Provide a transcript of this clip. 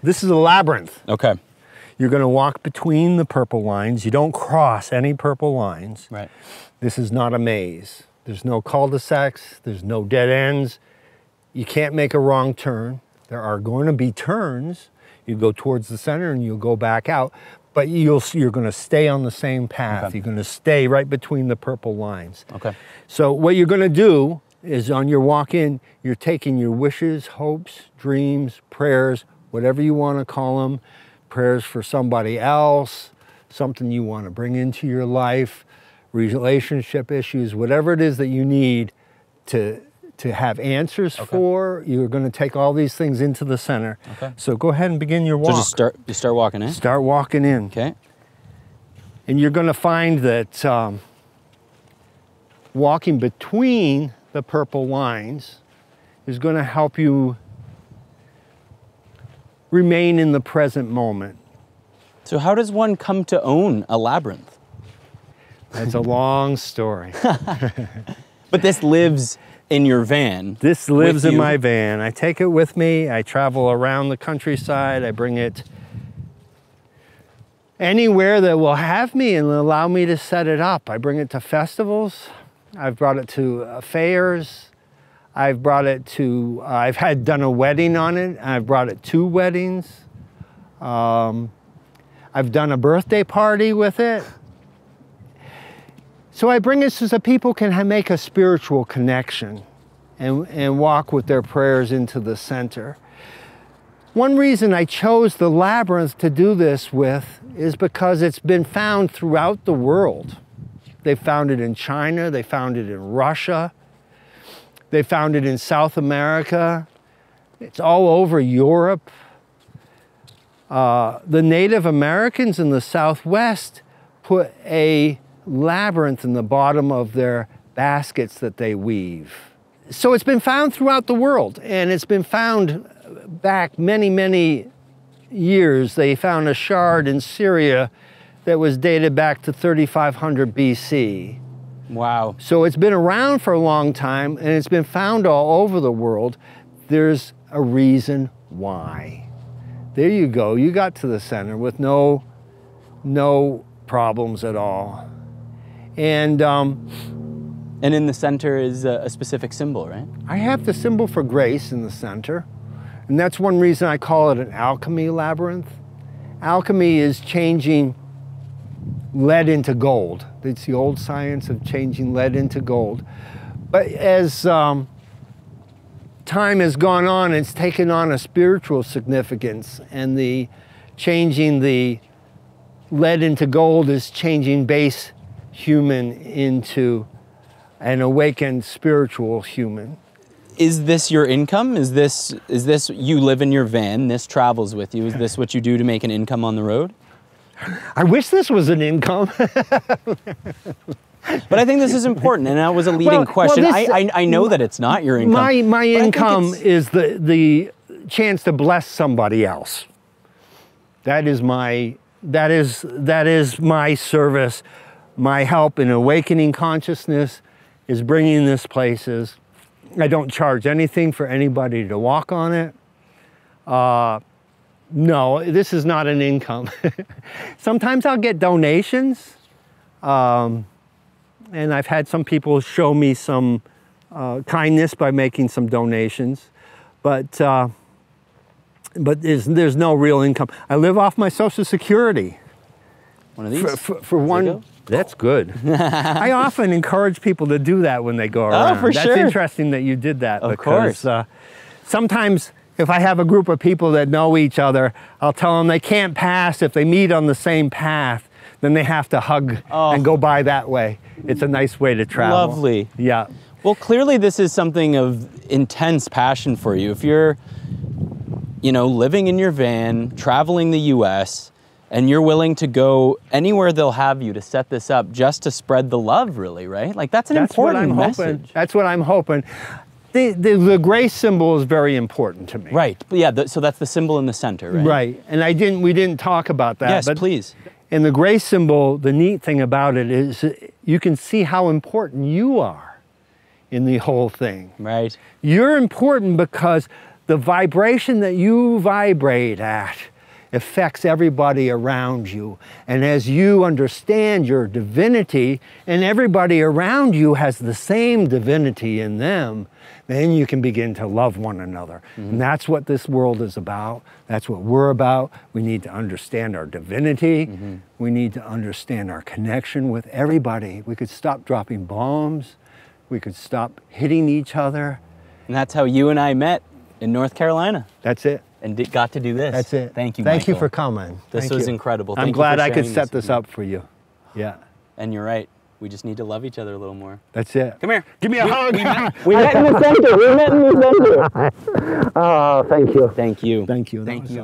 This is a labyrinth. Okay. You're going to walk between the purple lines. You don't cross any purple lines. Right. This is not a maze. There's no cul-de-sacs. There's no dead ends. You can't make a wrong turn. There are going to be turns. You go towards the center and you'll go back out, but you're going to stay on the same path. Okay. You're going to stay right between the purple lines. Okay. So what you're going to do is on your walk in, you're taking your wishes, hopes, dreams, prayers, whatever you want to call them, prayers for somebody else, something you want to bring into your life, relationship issues, whatever it is that you need to have answers for. You're going to take all these things into the center. Okay. So go ahead and begin your walk. So just start walking in? Start walking in. Okay. And you're going to find that walking between the purple lines is going to help you remain in the present moment. So how does one come to own a labyrinth? That's a long story. But this lives in your van. This lives in my van. I take it with me. I travel around the countryside. I bring it anywhere that will have me and allow me to set it up. I bring it to festivals. I've brought it to fairs. I've brought it to, I've done a wedding on it. I've brought it to weddings. I've done a birthday party with it. So I bring it so that people can make a spiritual connection and walk with their prayers into the center. One reason I chose the labyrinth to do this with is because it's been found throughout the world. They found it in China, they found it in Russia, they found it in South America, it's all over Europe. The Native Americans in the Southwest put a labyrinth in the bottom of their baskets that they weave. So it's been found throughout the world, and it's been found back many, many years. They found a shard in Syria that was dated back to 3500 BC. Wow. So it's been around for a long time, and it's been found all over the world. There's a reason why. There you go. You got to the center with no problems at all. And in the center is a specific symbol, right? I have the symbol for grace in the center. And that's one reason I call it an alchemy labyrinth. Alchemy is changing lead into gold. It's the old science of changing lead into gold. But as time has gone on, it's taken on a spiritual significance, and the changing the lead into gold is changing base human into an awakened spiritual human. Is this your income? Is this you live in your van, this travels with you? Is this what you do to make an income on the road? I wish this was an income. But I think this is important, and that was a leading question. I know that it's not your income. My income is the chance to bless somebody else. That is my service. My help in awakening consciousness is bringing this places. I don't charge anything for anybody to walk on it. No, this is not an income. Sometimes I'll get donations. And I've had some people show me some kindness by making some donations. But there's no real income. I live off my Social Security. One of these? For one. That's good. I often encourage people to do that when they go around. Oh, for sure. That's interesting that you did that. Of course. Sometimes if I have a group of people that know each other, I'll tell them they can't pass if they meet on the same path. Then they have to hug and go by that way. It's a nice way to travel. Lovely. Yeah. Well, clearly this is something of intense passion for you. If you're, living in your van, traveling the US, and you're willing to go anywhere they'll have you to set this up just to spread the love, really, right? Like, that's an important message. That's what I'm hoping. The grace symbol is very important to me. Right. Yeah, so that's the symbol in the center, right? Right. And we didn't talk about that. Yes, but please. In the grace symbol, the neat thing about it is you can see how important you are in the whole thing. Right. You're important because the vibration that you vibrate at affects everybody around you. And as you understand your divinity, and everybody around you has the same divinity in them, then you can begin to love one another. And that's what this world is about. That's what we're about. We need to understand our divinity. We need to understand our connection with everybody. We could stop dropping bombs. We could stop hitting each other. And that's how you and I met in North Carolina. That's it. And got to do this. That's it. Thank you, Thank you Michael. for coming. This Thank was you. incredible. I'm Thank you glad for I could sharing set with this me. up for you. Yeah. And you're right. We just need to love each other a little more. That's it. Come here. Give me a hug. We met in the center. We met in the center. Oh, thank you. Thank you. Thank you. Thank you.